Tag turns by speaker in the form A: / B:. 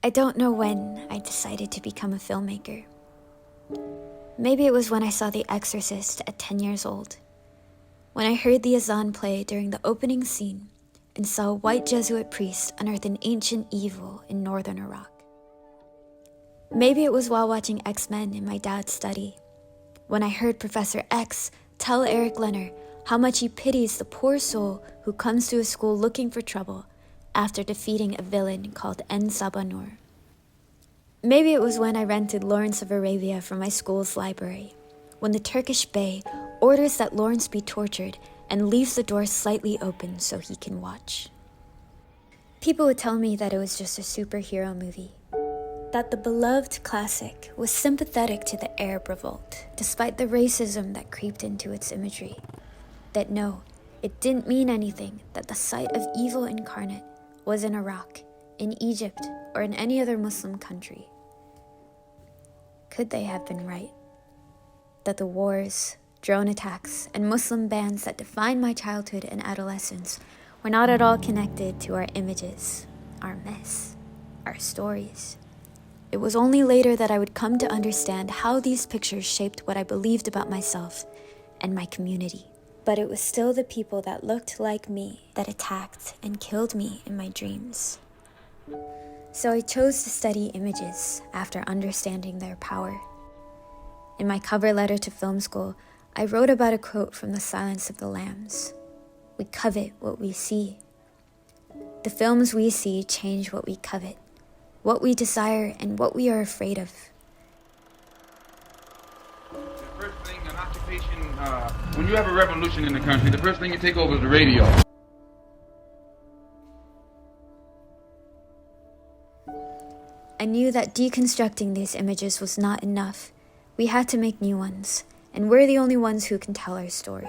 A: I don't know when I decided to become a filmmaker. Maybe it was when I saw The Exorcist at 10 years old, when I heard the azan play during the opening scene and saw a white Jesuit priest unearth an ancient evil in northern Iraq. Maybe it was while watching X-Men in my dad's study, when I heard Professor X tell Eric Leonard how much he pities the poor soul who comes to his school looking for trouble after defeating a villain called En Sabanur. Maybe it was when I rented Lawrence of Arabia from my school's library, when the Turkish bey orders that Lawrence be tortured and leaves the door slightly open so he can watch. People would tell me that it was just a superhero movie, that the beloved classic was sympathetic to the Arab revolt, despite the racism that creeped into its imagery. That no, it didn't mean anything that the site of evil incarnate was in Iraq, in Egypt, or in any other Muslim country. Could they have been right? That the wars, drone attacks, and Muslim bans that defined my childhood and adolescence were not at all connected to our images, our mess, our stories. It was only later that I would come to understand how these pictures shaped what I believed about myself and my community. But it was still the people that looked like me that attacked and killed me in my dreams. So I chose to study images after understanding their power. In my cover letter to film school, I wrote about a quote from The Silence of the Lambs. We covet what we see. The films we see change what we covet, what we desire, and what we are afraid of.
B: The first thing, an occupation, when you have a revolution in the country, the first thing you take over is the radio.
A: I knew that deconstructing these images was not enough. We had to make new ones, and we're the only ones who can tell our story.